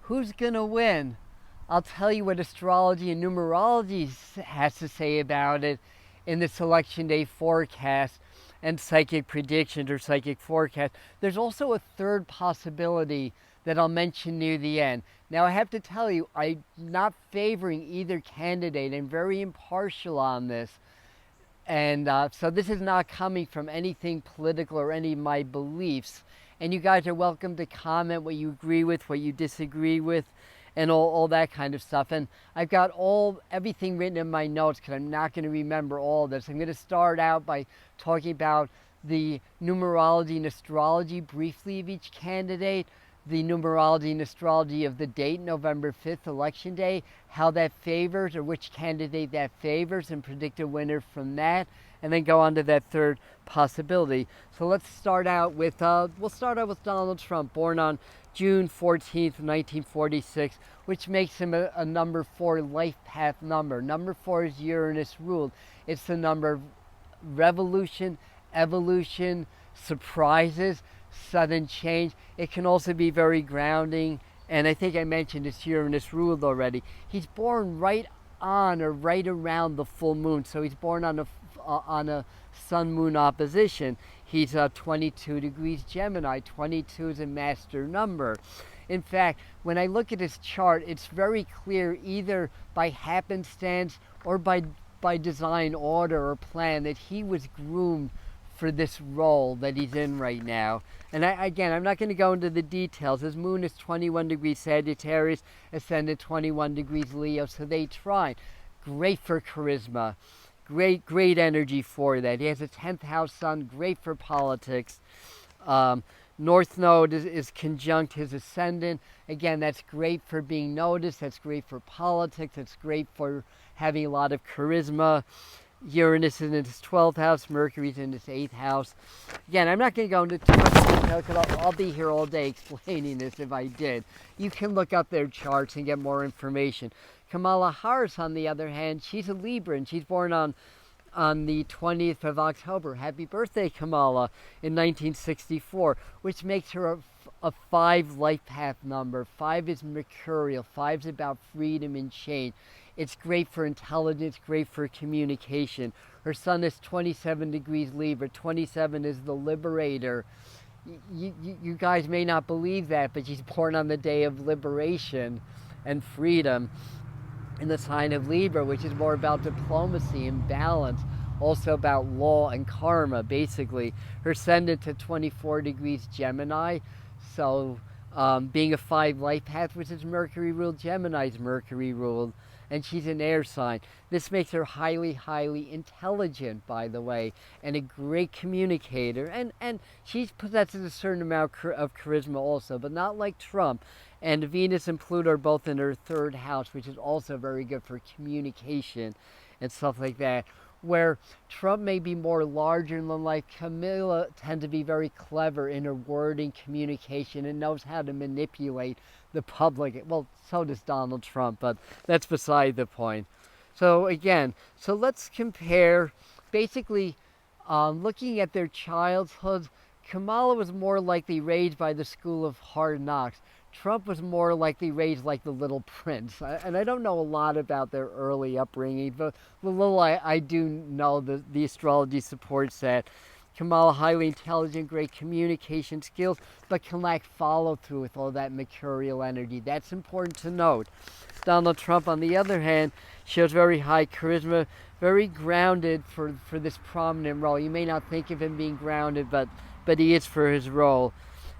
Who's going to win? I'll tell you what astrology and numerology has to say about it in the selection day forecast and psychic predictions or psychic forecast. There's also a third possibility that I'll mention near the end. Now, I have to tell you, I'm not favoring either candidate. I'm very impartial on this. And so this is not coming from anything political or any of my beliefs. And you guys are welcome to comment what you agree with, what you disagree with, and all that kind of stuff. And I've got everything written in my notes because I'm not going to remember all this. I'm going to start out by talking about the numerology and astrology briefly of each candidate, the numerology and astrology of the date, November 5th, election day, how that favors or which candidate that favors, and predict a winner from that, and then go on to that third possibility. So let's start out with, we'll start out with Donald Trump, born on June 14th, 1946, which makes him a number 4 life path number. Number 4 is Uranus ruled. It's the number of revolution, evolution, surprises, sudden change. It can also be very grounding, and I think I mentioned it's Uranus ruled already. He's born right on or right around the full moon, so he's born on a sun-moon opposition. He's 22 degrees Gemini. 22 is a master number. In fact, when I look at his chart, it's very clear either by happenstance or by design order or plan that he was groomed for this role that he's in right now. And again, I'm not going to go into the details. His moon is 21 degrees Sagittarius, ascendant 21 degrees Leo, so they trine. Great for charisma. Great energy for that. He has a 10th house sun, great for politics. North Node is conjunct his ascendant. Again, that's great for being noticed. That's great for politics. That's great for having a lot of charisma. Uranus is in his 12th house. Mercury's in his 8th house. Again, I'm not going to go into too much detail because I'll be here all day explaining this if I did. You can look up their charts and get more information. Kamala Harris, on the other hand, she's a Libra, and she's born on the 20th of October. Happy birthday, Kamala, in 1964, which makes her a 5 life path number. 5 is mercurial. 5 is about freedom and change. It's great for intelligence, great for communication. Her sun is 27 degrees Libra. 27 is the liberator. You guys may not believe that, but she's born on the day of liberation and freedom in the sign of Libra, which is more about diplomacy and balance, also about law and karma, basically. Her ascendant to 24 degrees Gemini, so being a 5 life path, which is Mercury ruled, Gemini's Mercury ruled, and she's an air sign. This makes her highly, highly intelligent, by the way, and a great communicator, and she possesses a certain amount of charisma also, but not like Trump. And Venus and Pluto are both in her 3rd house, which is also very good for communication and stuff like that. Where Trump may be more larger than life, Camilla tends to be very clever in her wording, communication, and knows how to manipulate the public. Well, so does Donald Trump, but that's beside the point. So again, let's compare, basically, looking at their childhood. Kamala was more likely raised by the school of hard knocks. Trump was more likely raised like the Little Prince. And I don't know a lot about their early upbringing, but the little I do know, the astrology supports that. Kamala, highly intelligent, great communication skills, but can lack follow-through with all that mercurial energy. That's important to note. Donald Trump, on the other hand, shows very high charisma, very grounded for this prominent role. You may not think of him being grounded, but he is for his role,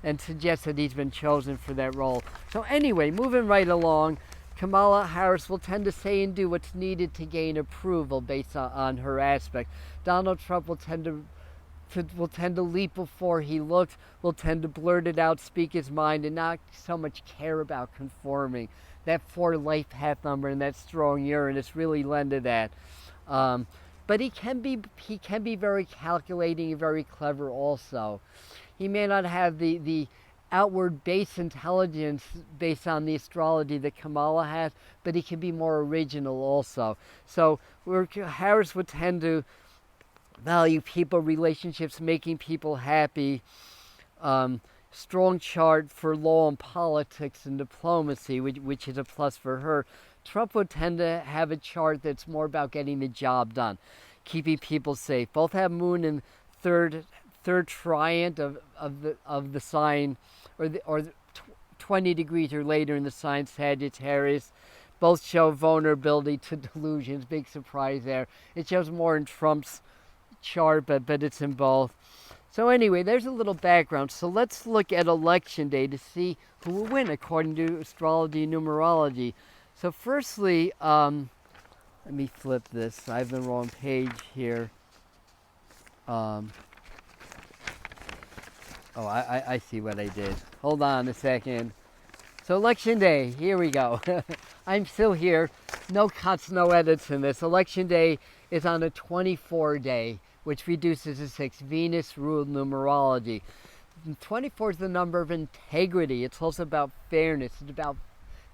and suggests that he's been chosen for that role. So anyway, moving right along, Kamala Harris will tend to say and do what's needed to gain approval based on her aspect. Donald Trump will tend to leap before he looks, will tend to blurt it out, speak his mind, and not so much care about conforming. That 4 life path number and that strong Uranus really lend to that. But he can be very calculating and very clever also. He may not have the outward base intelligence based on the astrology that Kamala has, but he can be more original also. So where Harris would tend to value people, relationships, making people happy, strong chart for law and politics and diplomacy, which is a plus for her. Trump would tend to have a chart that's more about getting the job done, keeping people safe. Both have Moon in third triant of the sign, or 20 degrees or later in the sign Sagittarius. Both show vulnerability to delusions. Big surprise there. It shows more in Trump's chart, but it's in both. So anyway, there's a little background. So let's look at election day to see who will win according to astrology and numerology. So firstly, let me flip this. I have the wrong page here. I see what I did. Hold on a second. So election day, here we go. I'm still here. No cuts, no edits in this. Election day is on a 24 day, which reduces to 6. Venus ruled numerology. 24 is the number of integrity. It's also about fairness. It's about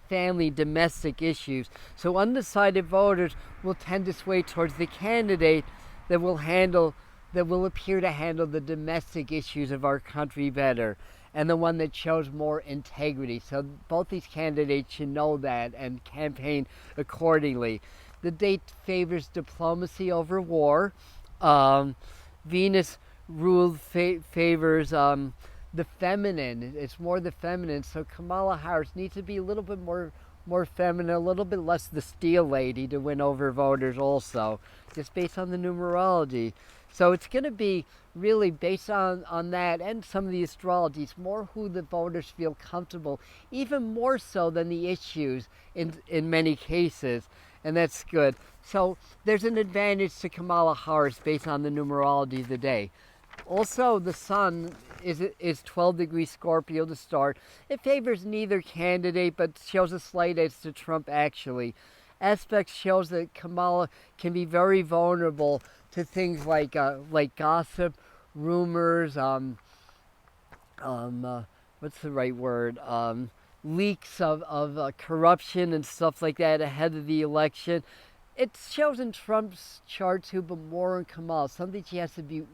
family, domestic issues. So undecided voters will tend to sway towards the candidate that will appear to handle the domestic issues of our country better, and the one that shows more integrity. So both these candidates should know that and campaign accordingly. The date favors diplomacy over war. Venus ruled favors the feminine. It's more the feminine. So Kamala Harris needs to be a little bit more feminine, a little bit less the steel lady to win over voters also, just based on the numerology. So it's going to be really based on that and some of the astrologies, more who the voters feel comfortable, even more so than the issues in many cases, and that's good. So there's an advantage to Kamala Harris based on the numerology of the day. Also, the sun is 12 degrees Scorpio to start. It favors neither candidate, but shows a slight edge to Trump actually. Aspects shows that Kamala can be very vulnerable to things like gossip, rumors, what's the right word? Leaks of corruption and stuff like that ahead of the election. It shows in Trump's chart too, but more in Kamala. Something she has to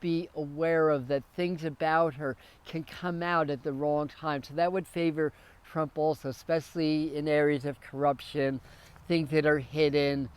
be aware of, that things about her can come out at the wrong time. So that would favor Trump also, especially in areas of corruption, things that are hidden,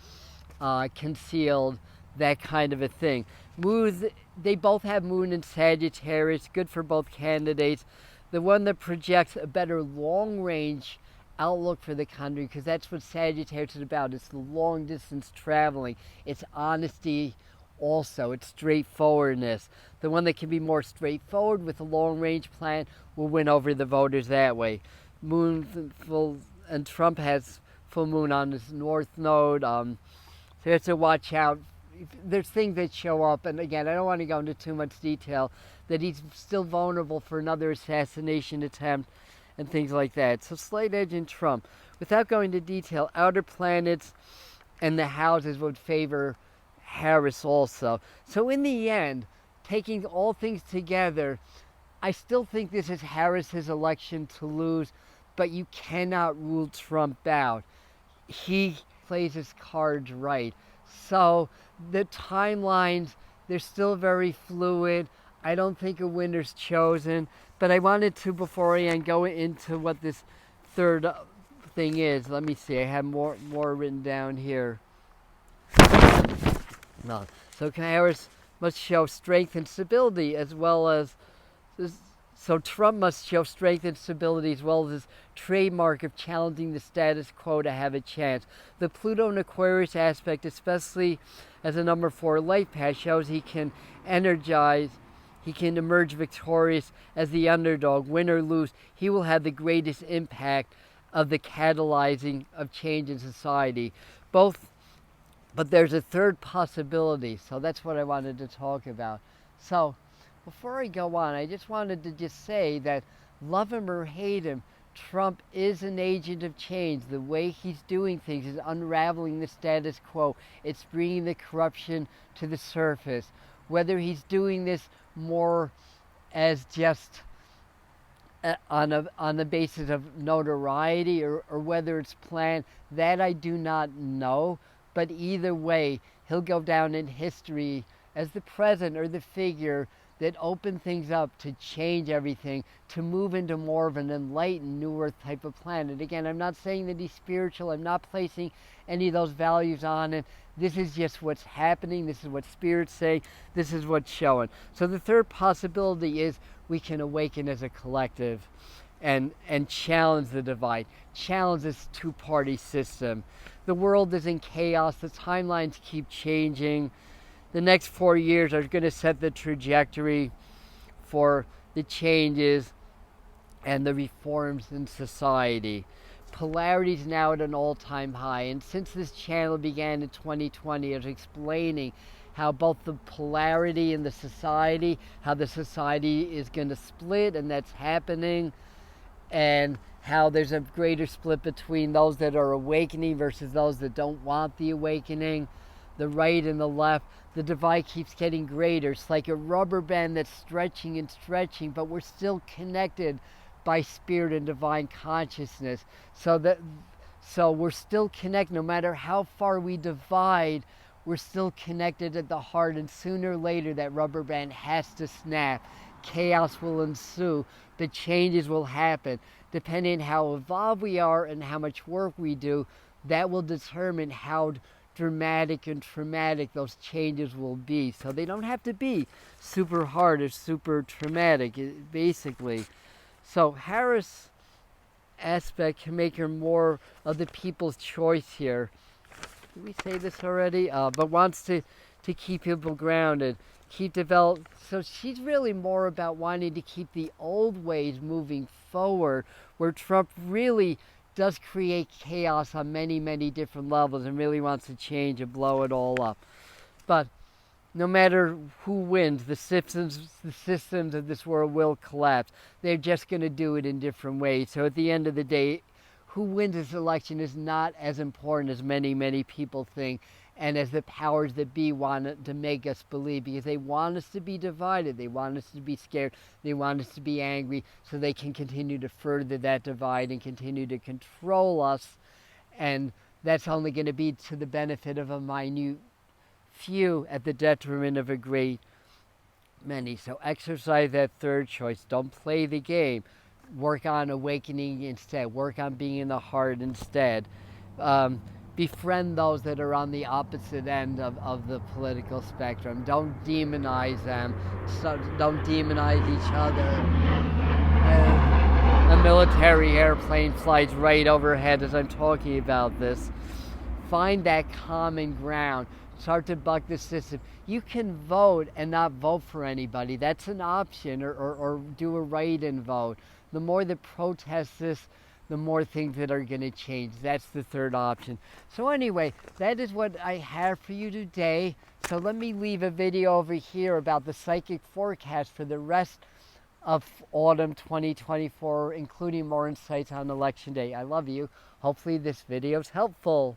concealed, that kind of a thing. They both have Moon in Sagittarius, good for both candidates. The one that projects a better long-range outlook for the country, because that's what Sagittarius is about. It's the long-distance traveling. It's honesty also. It's straightforwardness. The one that can be more straightforward with a long-range plan will win over the voters that way. Moon full, and Trump has full moon on his north node. So you have to watch out. There's things that show up, and again, I don't want to go into too much detail, that he's still vulnerable for another assassination attempt and things like that. So slight edge in Trump. Without going into detail, outer planets and the houses would favor Harris also. So in the end, taking all things together, I still think this is Harris's election to lose, but you cannot rule Trump out. He plays his cards right. So the timelines, they're still very fluid. I don't think a winner's chosen, but I wanted to, before I end, go into what this third thing is. Let me see, I have more written down here. No. So Harris must show strength and stability, as well as so Trump must show strength and stability as well as his trademark of challenging the status quo to have a chance. The Pluto and Aquarius aspect, especially as a number 4 life path, shows he can emerge victorious as the underdog. Win or lose, he will have the greatest impact of the catalyzing of change in society. But there's a third possibility, so that's what I wanted to talk about. So before I go on, I just wanted to say that, love him or hate him, Trump is an agent of change. The way he's doing things is unraveling the status quo. It's bringing the corruption to the surface. Whether he's doing this more as just on the basis of notoriety or whether it's planned, that I do not know. But either way, he'll go down in history as the president or the figure that open things up to change everything, to move into more of an enlightened New Earth type of planet. Again, I'm not saying that he's spiritual. I'm not placing any of those values on it. This is just what's happening. This is what Spirit's saying. This is what's showing. So the third possibility is we can awaken as a collective and challenge the divide, challenge this two-party system. The world is in chaos. The timelines keep changing. The next 4 years are going to set the trajectory for the changes and the reforms in society. Polarity is now at an all-time high, and since this channel began in 2020, I was explaining how both the polarity in the society, how the society is going to split, and that's happening, and how there's a greater split between those that are awakening versus those that don't want the awakening, the right and the left. The divide keeps getting greater. It's like a rubber band that's stretching and stretching, but we're still connected by spirit and divine consciousness. So we're still connected. No matter how far we divide, we're still connected at the heart, and sooner or later that rubber band has to snap. Chaos will ensue. The changes will happen. Depending on how evolved we are and how much work we do, that will determine how dramatic and traumatic those changes will be. So they don't have to be super hard or super traumatic, basically. So Harris aspect can make her more of the people's choice here. Did we say this already? But wants to keep people grounded, keep developed. So she's really more about wanting to keep the old ways moving forward, where Trump really does create chaos on many, many different levels and really wants to change and blow it all up. But no matter who wins, the systems of this world will collapse. They're just going to do it in different ways. So at the end of the day, who wins this election is not as important as many, many people think, and as the powers that be want to make us believe, because they want us to be divided, they want us to be scared, they want us to be angry, so they can continue to further that divide and continue to control us, and that's only going to be to the benefit of a minute few at the detriment of a great many. So exercise that third choice. Don't play the game. Work on awakening instead. Work on being in the heart instead. Befriend those that are on the opposite end of the political spectrum. Don't demonize them. So don't demonize each other. A military airplane flies right overhead as I'm talking about this. Find that common ground. Start to buck the system. You can vote and not vote for anybody. That's an option, or do a write-in vote. The more that protest this, the more things that are going to change. That's the third option. So anyway, that is what I have for you today. So let me leave a video over here about the psychic forecast for the rest of autumn 2024, including more insights on Election Day. I love you. Hopefully this video is helpful.